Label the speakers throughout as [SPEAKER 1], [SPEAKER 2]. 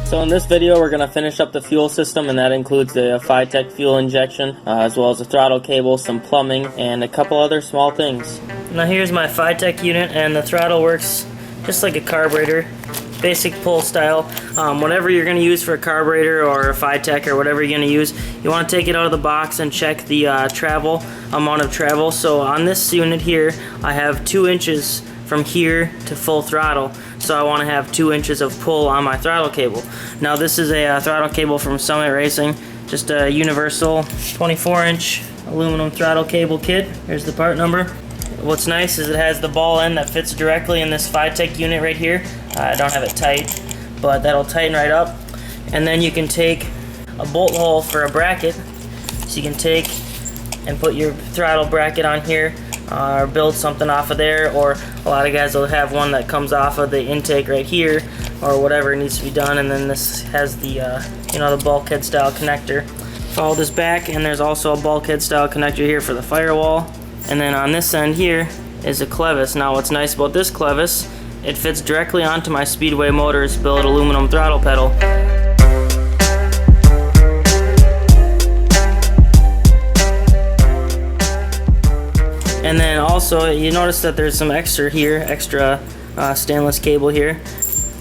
[SPEAKER 1] So in this video we're going to finish up the fuel system, and that includes the FiTech fuel injection, as well as the throttle cable, some plumbing, and a couple other small things. Now here's my FiTech unit, and the throttle works just like a carburetor, basic pull style. Whatever you're going to use for a carburetor or a FiTech or whatever you're going to use, you want to take it out of the box and check the amount of travel. So on this unit here, I have 2 inches from here to full throttle, so I want to have 2 inches of pull on my throttle cable. Now this is a throttle cable from Summit Racing, just a universal 24-inch aluminum throttle cable kit. Here's the part number. What's nice is it has the ball end that fits directly in this FiTech unit right here. I don't have it tight, but that'll tighten right up. And then you can take a bolt hole for a bracket, so you can take and put your throttle bracket on here, or build something off of there, or a lot of guys will have one that comes off of the intake right here, or whatever needs to be done. And then this has the the bulkhead style connector. Follow this back, and there's also a bulkhead style connector here for the firewall. And then on this end here is a clevis. Now what's nice about this clevis, it fits directly onto my Speedway Motors billet aluminum throttle pedal. And then also you notice that there's some extra stainless cable here.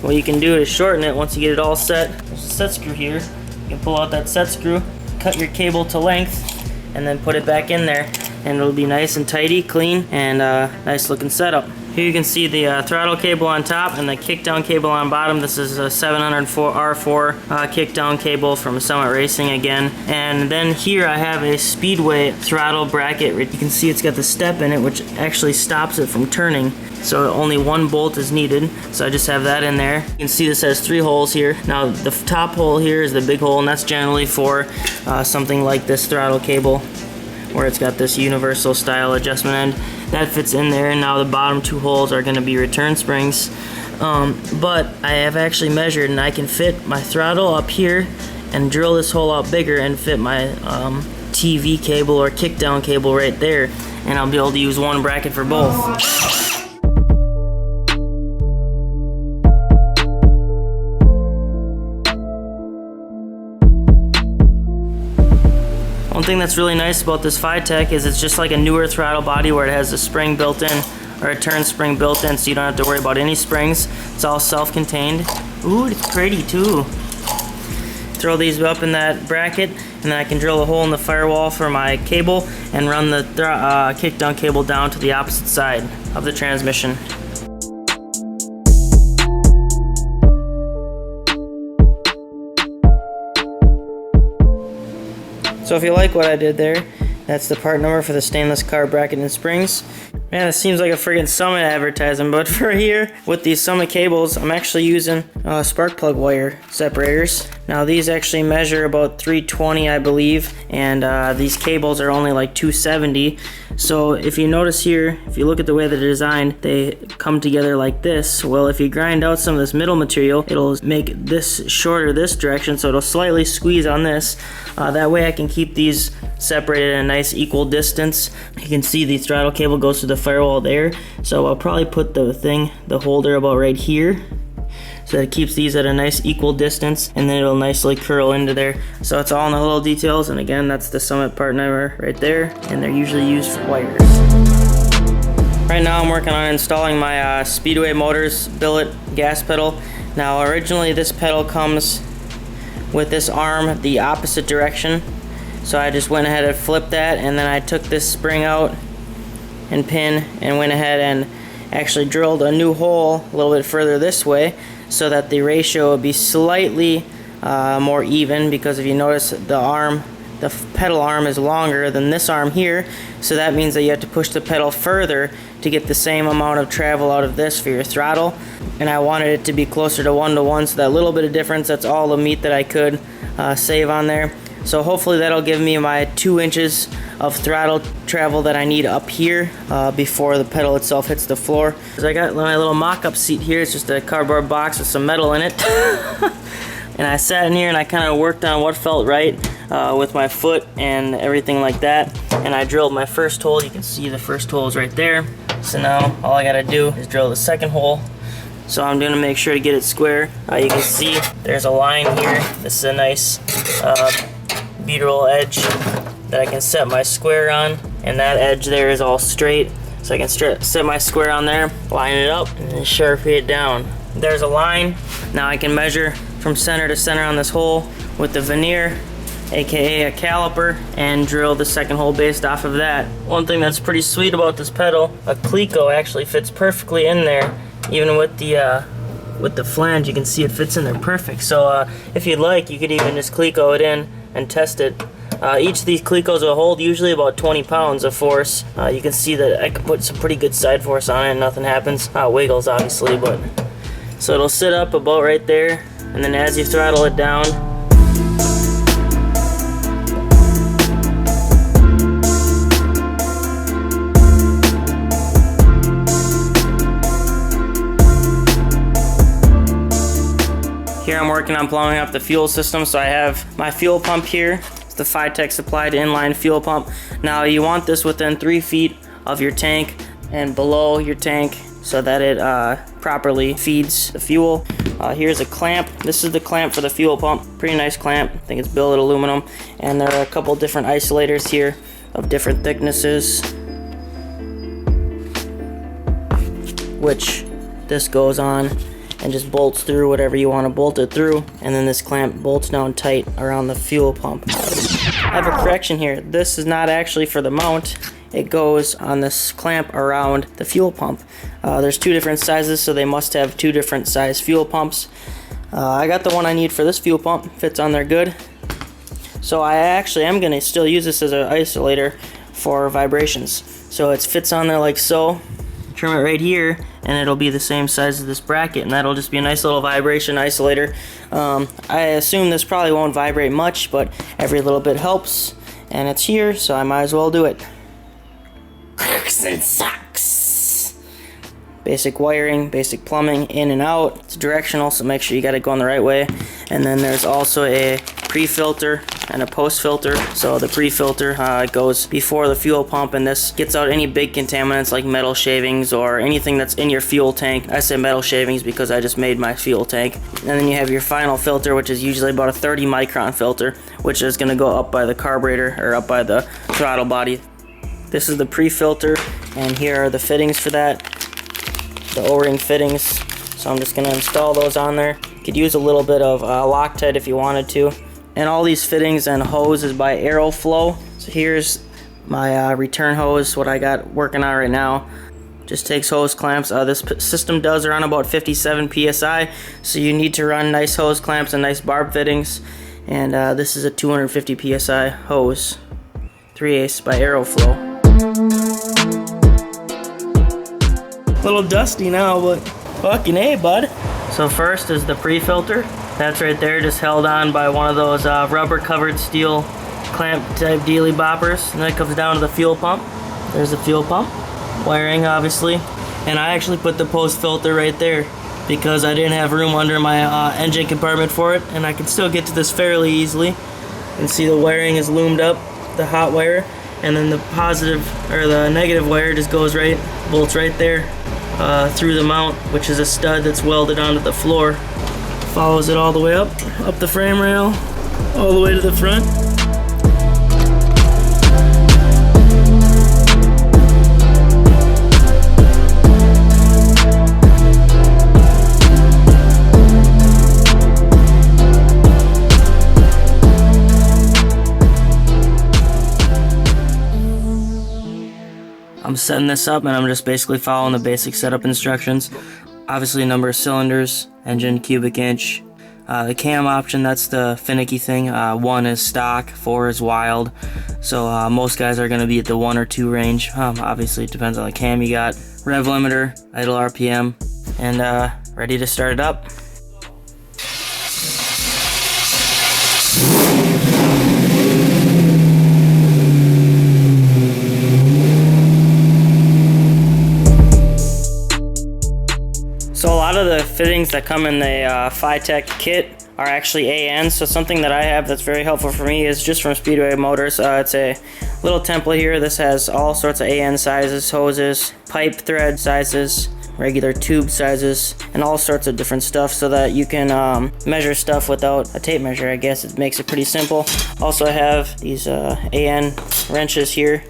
[SPEAKER 1] What you can do to shorten it once you get it all set, there's a set screw here. You can pull out that set screw, cut your cable to length, and then put it back in there, and it'll be nice and tidy, clean, and nice looking setup. Here you can see the throttle cable on top and the kickdown cable on bottom. This is a 704 R4 kickdown cable from Summit Racing again. And then here I have a Speedway throttle bracket. You can see it's got the step in it, which actually stops it from turning. So only 1 bolt is needed. So I just have that in there. You can see this has 3 holes here. Now the top hole here is the big hole, and that's generally for something like this throttle cable, where it's got this universal style adjustment end. That fits in there, and now the bottom 2 holes are going to be return springs. But I have actually measured, and I can fit my throttle up here and drill this hole out bigger and fit my TV cable or kickdown cable right there, and I'll be able to use one bracket for both. One thing that's really nice about this FiTech is it's just like a newer throttle body, where it has a spring built in, or a turn spring built in, so you don't have to worry about any springs. It's all self-contained. Ooh, it's pretty too. Throw these up in that bracket, and then I can drill a hole in the firewall for my cable and run the kickdown cable down to the opposite side of the transmission. So if you like what I did there, that's the part number for the stainless carb bracket and springs. Man, it seems like a friggin' Summit advertising, but for here, with these Summit cables, I'm actually using spark plug wire separators. Now these actually measure about 320, I believe, and these cables are only like 270. So if you notice here, if you look at the way they're designed, they come together like this. Well, if you grind out some of this middle material, it'll make this shorter this direction, so it'll slightly squeeze on this. That way I can keep these separated at a nice equal distance. You can see the throttle cable goes to the firewall there, so I'll probably put the holder about right here, so that it keeps these at a nice equal distance, and then it'll nicely curl into there. So it's all in the little details, and again, that's the Summit part number right there, and they're usually used for wires. Right now I'm working on installing my Speedway Motors billet gas pedal. Now originally this pedal comes with this arm the opposite direction, so I just went ahead and flipped that, and then I took this spring out and pin and went ahead and actually drilled a new hole a little bit further this way, so that the ratio would be slightly more even, because if you notice the pedal arm is longer than this arm here, so that means that you have to push the pedal further to get the same amount of travel out of this for your throttle. And I wanted it to be closer to 1-to-1, so that little bit of difference, that's all the meat that I could save on there. So hopefully that'll give me my 2 inches of throttle travel that I need up here before the pedal itself hits the floor. So I got my little mock-up seat here. It's just a cardboard box with some metal in it. And I sat in here and I kind of worked on what felt right with my foot and everything like that. And I drilled my first hole. You can see the first hole is right there. So now all I gotta do is drill the second hole So I'm gonna make sure to get it square. You can see there's a line here. This is a nice bead roll edge that I can set my square on, and that edge there is all straight. So I can set my square on there, line it up, and then Sharpie it down. There's a line. Now I can measure from center to center on this hole with the veneer, aka a caliper, and drill the second hole based off of that. One thing that's pretty sweet about this pedal, a cleco actually fits perfectly in there. Even with the flange, you can see it fits in there perfect. So if you'd like, you could even just cleco it in and test it. Each of these clecos will hold usually about 20 pounds of force. You can see that I can put some pretty good side force on it and nothing happens. Wiggles obviously, but so it'll sit up about right there, and then as you throttle it down, here I'm working on plumbing up the fuel system. So I have my fuel pump here. It's the FiTech supplied inline fuel pump. Now you want this within 3 feet of your tank and below your tank so that it properly feeds the fuel. Here's a clamp. This is the clamp for the fuel pump. Pretty nice clamp. I think it's billet aluminum. And there are a couple different isolators here of different thicknesses, which this goes on and just bolts through whatever you want to bolt it through, and then this clamp bolts down tight around the fuel pump. I have a correction here. This is not actually for the mount. It goes on this clamp around the fuel pump. There's 2 different sizes, so they must have 2 different size fuel pumps. I got the one I need for this fuel pump. Fits on there good. So I actually am going to still use this as an isolator for vibrations. So it fits on there like so. Trim it right here, and it'll be the same size as this bracket, and that'll just be a nice little vibration isolator. I assume this probably won't vibrate much, but every little bit helps, and it's here, so I might as well do it. Cracks and sucks. Basic wiring, basic plumbing, in and out. It's directional, so make sure you got it going the right way. And then there's also a pre-filter and a post-filter. So the pre-filter goes before the fuel pump, and this gets out any big contaminants like metal shavings or anything that's in your fuel tank. I say metal shavings because I just made my fuel tank. And then you have your final filter, which is usually about a 30 micron filter, which is going to go up by the carburetor or up by the throttle body. This is the pre-filter, and here are the fittings for that, the O-ring fittings. So I'm just going to install those on there. You could use a little bit of Loctite if you wanted to. And all these fittings and hose is by Aeroflow. So here's my return hose, what I got working on right now. Just takes hose clamps. This system does run about 57 PSI, so you need to run nice hose clamps and nice barb fittings. And this is a 250 PSI hose, 3/8 by Aeroflow. A little dusty now, but fucking A, bud. So first is the pre-filter. That's right there, just held on by one of those rubber covered steel clamp type dealy boppers. And then it comes down to the fuel pump. There's the fuel pump. Wiring obviously. And I actually put the post filter right there because I didn't have room under my engine compartment for it, and I can still get to this fairly easily. You can see the wiring is loomed up, the hot wire, and then the positive or the negative wire just goes right, bolts right there through the mount, which is a stud that's welded onto the floor. Follows it all the way up the frame rail, all the way to the front. I'm setting this up, and I'm just basically following the basic setup instructions. Obviously, number of cylinders, engine, cubic inch. The cam option, that's the finicky thing. 1 is stock, 4 is wild. So most guys are going to be at the 1 or 2 range. Obviously, it depends on the cam you got. Rev limiter, idle RPM, and ready to start it up. So a lot of the fittings that come in the FiTech kit are actually AN. So something that I have that's very helpful for me is just from Speedway Motors. It's a little template here. This has all sorts of AN sizes, hoses, pipe thread sizes, regular tube sizes, and all sorts of different stuff so that you can measure stuff without a tape measure. I guess it makes it pretty simple. Also, I have these AN wrenches here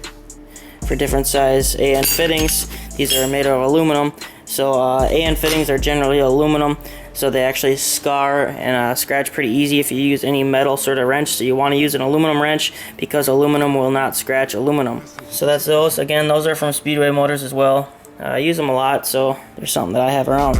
[SPEAKER 1] for different size AN fittings. These are made of aluminum. So AN fittings are generally aluminum, so they actually scar and scratch pretty easy if you use any metal sort of wrench. So you want to use an aluminum wrench because aluminum will not scratch aluminum. So that's those. Again, those are from Speedway Motors as well. I use them a lot, so there's something that I have around.